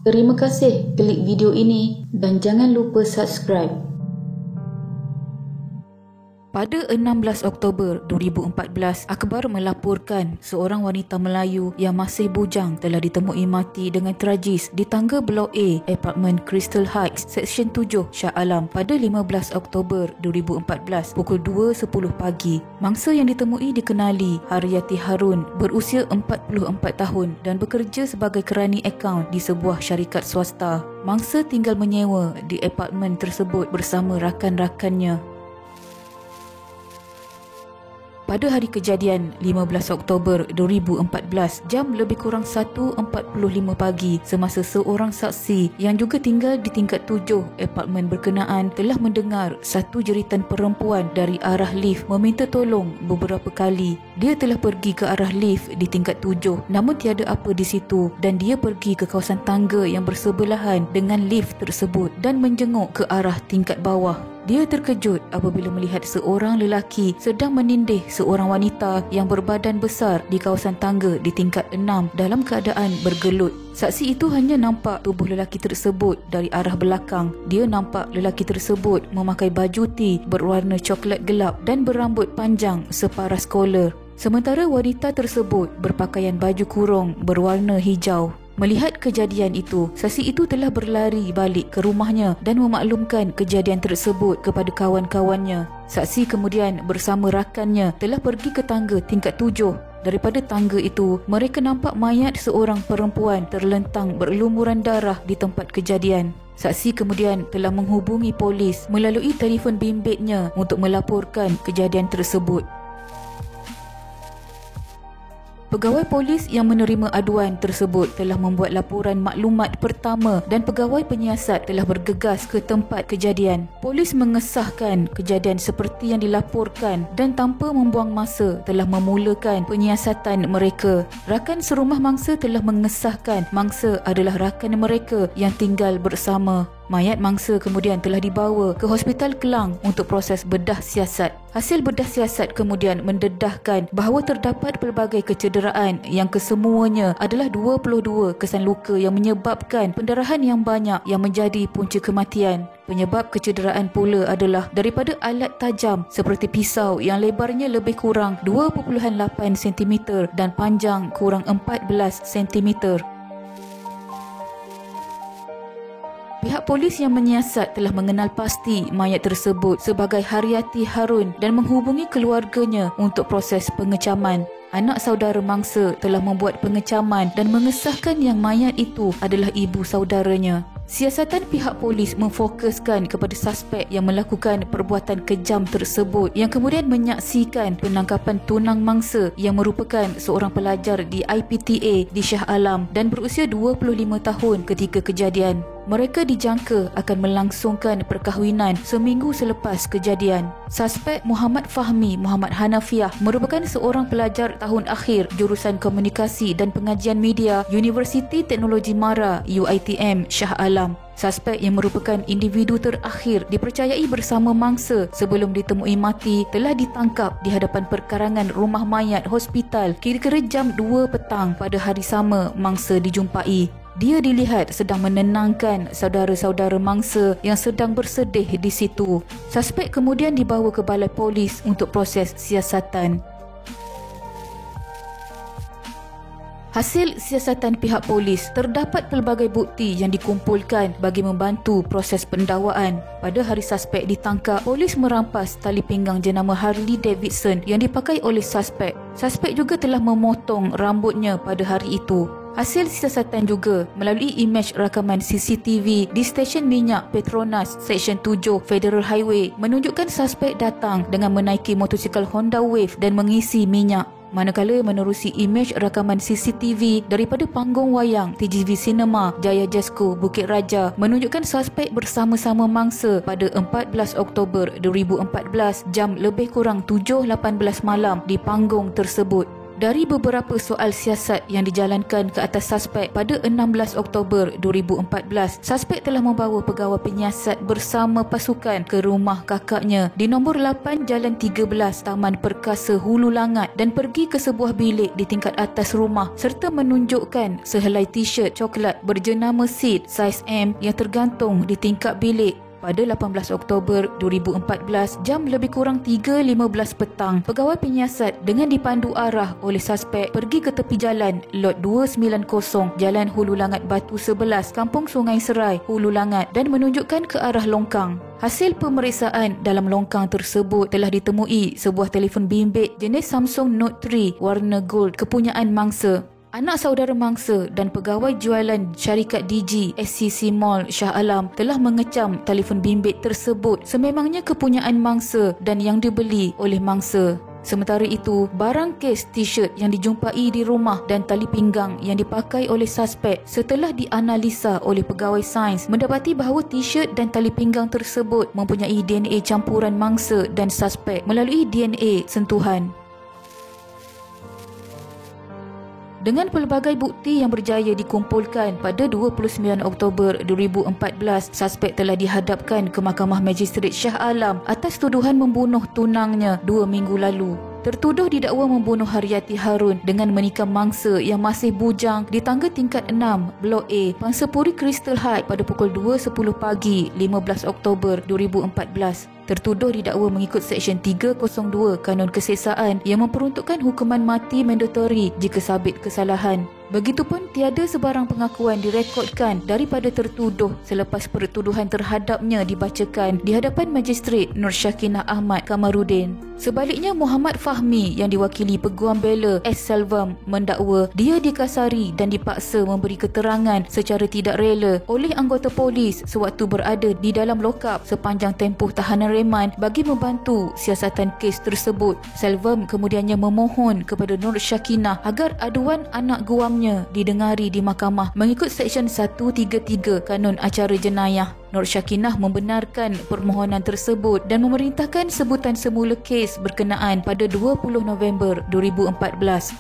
Terima kasih klik video ini dan jangan lupa subscribe. Pada 16 Oktober 2014, akhbar melaporkan seorang wanita Melayu yang masih bujang telah ditemui mati dengan tragis di tangga Blok A, Apartmen Crystal Heights, Seksyen 7, Shah Alam pada 15 Oktober 2014 pukul 2.10 pagi. Mangsa yang ditemui dikenali Haryati Harun, berusia 44 tahun dan bekerja sebagai kerani akaun di sebuah syarikat swasta. Mangsa tinggal menyewa di apartmen tersebut bersama rakan-rakannya. Pada hari kejadian 15 Oktober 2014, jam lebih kurang 1.45 pagi, semasa seorang saksi yang juga tinggal di tingkat 7 apartmen berkenaan telah mendengar satu jeritan perempuan dari arah lift meminta tolong beberapa kali. Dia telah pergi ke arah lift di tingkat 7, namun tiada apa di situ dan dia pergi ke kawasan tangga yang bersebelahan dengan lift tersebut dan menjenguk ke arah tingkat bawah. Dia terkejut apabila melihat seorang lelaki sedang menindih seorang wanita yang berbadan besar di kawasan tangga di tingkat 6 dalam keadaan bergelut. Saksi itu hanya nampak tubuh lelaki tersebut dari arah belakang. Dia nampak lelaki tersebut memakai baju tee berwarna coklat gelap dan berambut panjang separas kolor. Sementara wanita tersebut berpakaian baju kurung berwarna hijau. Melihat kejadian itu, saksi itu telah berlari balik ke rumahnya dan memaklumkan kejadian tersebut kepada kawan-kawannya. Saksi kemudian bersama rakannya telah pergi ke tangga tingkat 7. Daripada tangga itu, mereka nampak mayat seorang perempuan terlentang berlumuran darah di tempat kejadian. Saksi kemudian telah menghubungi polis melalui telefon bimbitnya untuk melaporkan kejadian tersebut. Pegawai polis yang menerima aduan tersebut telah membuat laporan maklumat pertama dan pegawai penyiasat telah bergegas ke tempat kejadian. Polis mengesahkan kejadian seperti yang dilaporkan dan tanpa membuang masa telah memulakan penyiasatan mereka. Rakan serumah mangsa telah mengesahkan mangsa adalah rakan mereka yang tinggal bersama. Mayat mangsa kemudian telah dibawa ke Hospital Kelang untuk proses bedah siasat. Hasil bedah siasat kemudian mendedahkan bahawa terdapat pelbagai kecederaan yang kesemuanya adalah 22 kesan luka yang menyebabkan pendarahan yang banyak yang menjadi punca kematian. Penyebab kecederaan pula adalah daripada alat tajam seperti pisau yang lebarnya lebih kurang 2.8 cm dan panjang kurang 14 cm. Pihak polis yang menyiasat telah mengenal pasti mayat tersebut sebagai Haryati Harun dan menghubungi keluarganya untuk proses pengecaman. Anak saudara mangsa telah membuat pengecaman dan mengesahkan yang mayat itu adalah ibu saudaranya. Siasatan pihak polis memfokuskan kepada suspek yang melakukan perbuatan kejam tersebut yang kemudian menyaksikan penangkapan tunang mangsa yang merupakan seorang pelajar di IPTA di Shah Alam dan berusia 25 tahun ketika kejadian. Mereka dijangka akan melangsungkan perkahwinan seminggu selepas kejadian. Suspek Muhammad Fahmi Muhammad Hanafiah merupakan seorang pelajar tahun akhir jurusan Komunikasi dan Pengajian Media Universiti Teknologi Mara UiTM Shah Alam. Suspek yang merupakan individu terakhir dipercayai bersama mangsa sebelum ditemui mati telah ditangkap di hadapan perkarangan rumah mayat hospital kira-kira jam 2 petang pada hari sama mangsa dijumpai. Dia dilihat sedang menenangkan saudara-saudara mangsa yang sedang bersedih di situ. Suspek kemudian dibawa ke balai polis untuk proses siasatan. Hasil siasatan pihak polis, terdapat pelbagai bukti yang dikumpulkan bagi membantu proses pendakwaan. Pada hari suspek ditangkap, polis merampas tali pinggang jenama Harley Davidson yang dipakai oleh suspek. Suspek juga telah memotong rambutnya pada hari itu. Hasil siasatan juga melalui imej rakaman CCTV di stesen minyak Petronas Seksyen 7 Federal Highway menunjukkan suspek datang dengan menaiki motosikal Honda Wave dan mengisi minyak. Manakala menerusi imej rakaman CCTV daripada panggung wayang TGV Cinema Jaya Jesco Bukit Raja menunjukkan suspek bersama-sama mangsa pada 14 Oktober 2014 jam lebih kurang 7.18 malam di panggung tersebut. Dari beberapa soal siasat yang dijalankan ke atas suspek pada 16 Oktober 2014, suspek telah membawa pegawai penyiasat bersama pasukan ke rumah kakaknya di nombor 8 Jalan 13 Taman Perkasa Hulu Langat dan pergi ke sebuah bilik di tingkat atas rumah serta menunjukkan sehelai t-shirt coklat berjenama Sid saiz M yang tergantung di tingkap bilik. Pada 18 Oktober 2014, jam lebih kurang 3.15 petang, pegawai penyiasat dengan dipandu arah oleh suspek pergi ke tepi jalan Lot 290, Jalan Hulu Langat Batu 11, Kampung Sungai Serai, Hulu Langat dan menunjukkan ke arah longkang. Hasil pemeriksaan dalam longkang tersebut telah ditemui sebuah telefon bimbit jenis Samsung Note 3 warna gold kepunyaan mangsa. Anak saudara mangsa dan pegawai jualan syarikat DG SCC Mall Shah Alam telah mengecam telefon bimbit tersebut sememangnya kepunyaan mangsa dan yang dibeli oleh mangsa. Sementara itu, barang kes t-shirt yang dijumpai di rumah dan tali pinggang yang dipakai oleh suspek setelah dianalisa oleh pegawai sains mendapati bahawa t-shirt dan tali pinggang tersebut mempunyai DNA campuran mangsa dan suspek melalui DNA sentuhan. Dengan pelbagai bukti yang berjaya dikumpulkan pada 29 Oktober 2014, suspek telah dihadapkan ke Mahkamah Magistrate Shah Alam atas tuduhan membunuh tunangnya 2 minggu lalu. Tertuduh didakwa membunuh Haryati Harun dengan menikam mangsa yang masih bujang di tangga tingkat 6, Blok A, Pangsapuri Crystal Heights pada pukul 2.10 pagi 15 Oktober 2014. Tertuduh didakwa mengikut Seksyen 302 Kanun Keseksaan yang memperuntukkan hukuman mati mandatori jika sabit kesalahan. Begitupun tiada sebarang pengakuan direkodkan daripada tertuduh selepas pertuduhan terhadapnya dibacakan di hadapan Magistrate Nur Syakinah Ahmad Kamarudin. Sebaliknya, Muhammad Fahmi yang diwakili Peguam Bela S. Selvam mendakwa dia dikasari dan dipaksa memberi keterangan secara tidak rela oleh anggota polis sewaktu berada di dalam lokap sepanjang tempoh tahanan reman bagi membantu siasatan kes tersebut. Selvam kemudiannya memohon kepada Nur Syakinah agar aduan anak guamnya didengari di mahkamah mengikut Seksyen 133 Kanun Acara Jenayah. Nur Syakinah membenarkan permohonan tersebut dan memerintahkan sebutan semula kes berkenaan pada 20 November 2014.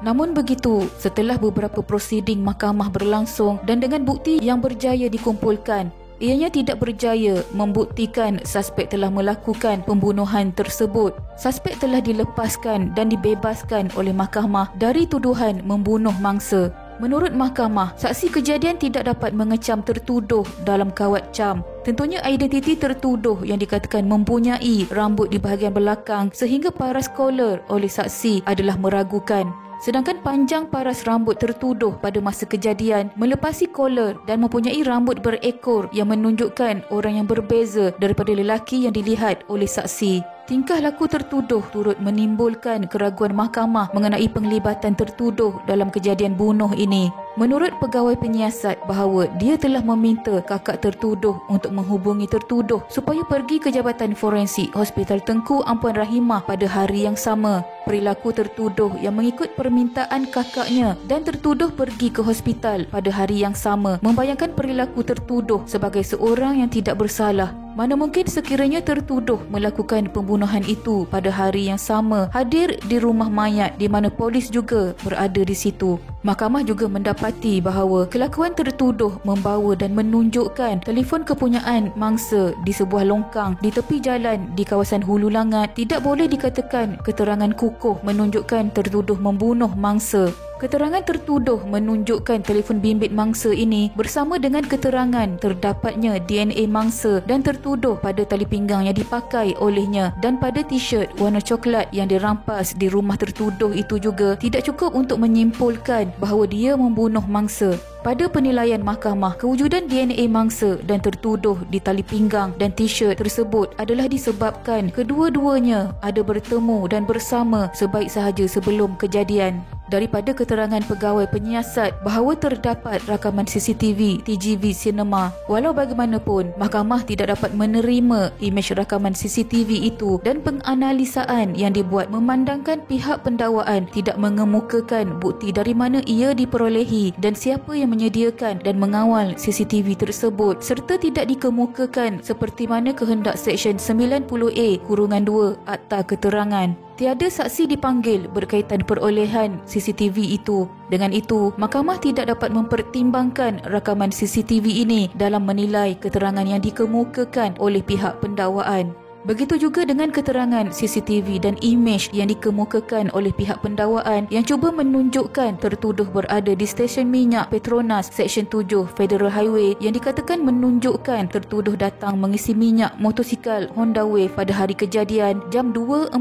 Namun begitu, setelah beberapa prosiding mahkamah berlangsung dan dengan bukti yang berjaya dikumpulkan, ianya tidak berjaya membuktikan suspek telah melakukan pembunuhan tersebut. Suspek telah dilepaskan dan dibebaskan oleh mahkamah dari tuduhan membunuh mangsa. Menurut mahkamah, saksi kejadian tidak dapat mengecam tertuduh dalam kawat cam. Tentunya identiti tertuduh yang dikatakan mempunyai rambut di bahagian belakang sehingga paras kolor oleh saksi adalah meragukan. Sedangkan panjang paras rambut tertuduh pada masa kejadian melepasi kolor dan mempunyai rambut berekor yang menunjukkan orang yang berbeza daripada lelaki yang dilihat oleh saksi. Tingkah laku tertuduh turut menimbulkan keraguan mahkamah mengenai penglibatan tertuduh dalam kejadian bunuh ini. Menurut pegawai penyiasat bahawa dia telah meminta kakak tertuduh untuk menghubungi tertuduh supaya pergi ke Jabatan Forensik Hospital Tengku Ampuan Rahimah pada hari yang sama. Perilaku tertuduh yang mengikut permintaan kakaknya dan tertuduh pergi ke hospital pada hari yang sama membayangkan perilaku tertuduh sebagai seorang yang tidak bersalah. Mana mungkin sekiranya tertuduh melakukan pembunuhan itu pada hari yang sama hadir di rumah mayat di mana polis juga berada di situ. Mahkamah juga mendapati bahawa kelakuan tertuduh membawa dan menunjukkan telefon kepunyaan mangsa di sebuah longkang di tepi jalan di kawasan Hulu Langat tidak boleh dikatakan keterangan kukuh menunjukkan tertuduh membunuh mangsa. Keterangan tertuduh menunjukkan telefon bimbit mangsa ini bersama dengan keterangan terdapatnya DNA mangsa dan tertuduh pada tali pinggang yang dipakai olehnya dan pada t-shirt warna coklat yang dirampas di rumah tertuduh itu juga tidak cukup untuk menyimpulkan bahawa dia membunuh mangsa. Pada penilaian mahkamah, kewujudan DNA mangsa dan tertuduh di tali pinggang dan t-shirt tersebut adalah disebabkan kedua-duanya ada bertemu dan bersama sebaik sahaja sebelum kejadian. daripada keterangan pegawai penyiasat bahawa terdapat rakaman CCTV TGV sinema. Walau bagaimanapun, mahkamah tidak dapat menerima imej rakaman CCTV itu dan penganalisaan yang dibuat memandangkan pihak pendakwaan tidak mengemukakan bukti dari mana ia diperolehi dan siapa yang menyediakan dan mengawal CCTV tersebut, serta tidak dikemukakan seperti mana kehendak Seksyen 90A-2 Akta Keterangan. Tiada saksi dipanggil berkaitan perolehan CCTV itu. Dengan itu, mahkamah tidak dapat mempertimbangkan rakaman CCTV ini dalam menilai keterangan yang dikemukakan oleh pihak pendakwaan. Begitu juga dengan keterangan CCTV dan imej yang dikemukakan oleh pihak pendakwaan yang cuba menunjukkan tertuduh berada di stesen minyak Petronas Seksyen 7 Federal Highway yang dikatakan menunjukkan tertuduh datang mengisi minyak motosikal Honda Wave pada hari kejadian jam 2.45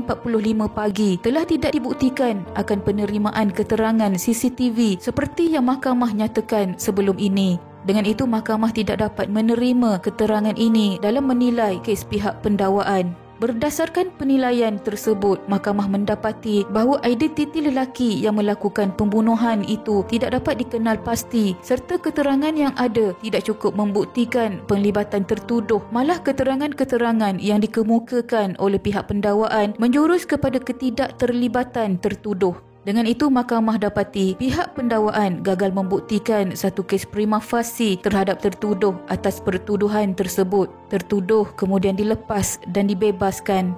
pagi telah tidak dibuktikan akan penerimaan keterangan CCTV seperti yang mahkamah nyatakan sebelum ini. Dengan itu, mahkamah tidak dapat menerima keterangan ini dalam menilai kes pihak pendakwaan. Berdasarkan penilaian tersebut, mahkamah mendapati bahawa identiti lelaki yang melakukan pembunuhan itu tidak dapat dikenal pasti serta keterangan yang ada tidak cukup membuktikan penglibatan tertuduh. Malah keterangan-keterangan yang dikemukakan oleh pihak pendakwaan menjurus kepada ketidakterlibatan tertuduh. Dengan itu, mahkamah dapati pihak pendakwaan gagal membuktikan satu kes prima facie terhadap tertuduh atas pertuduhan tersebut. Tertuduh kemudian dilepas dan dibebaskan.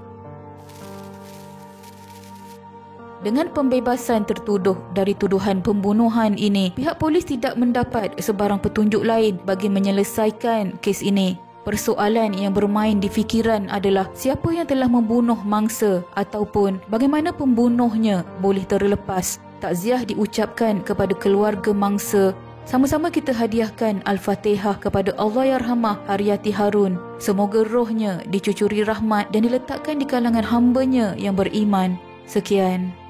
Dengan pembebasan tertuduh dari tuduhan pembunuhan ini, pihak polis tidak mendapat sebarang petunjuk lain bagi menyelesaikan kes ini. Persoalan yang bermain di fikiran adalah siapa yang telah membunuh mangsa ataupun bagaimana pembunuhnya boleh terlepas. Takziah diucapkan kepada keluarga mangsa. Sama-sama kita hadiahkan Al-Fatihah kepada Allahyarhamah Haryati Harun. Semoga rohnya dicucuri rahmat dan diletakkan di kalangan hamba-Nya yang beriman. Sekian.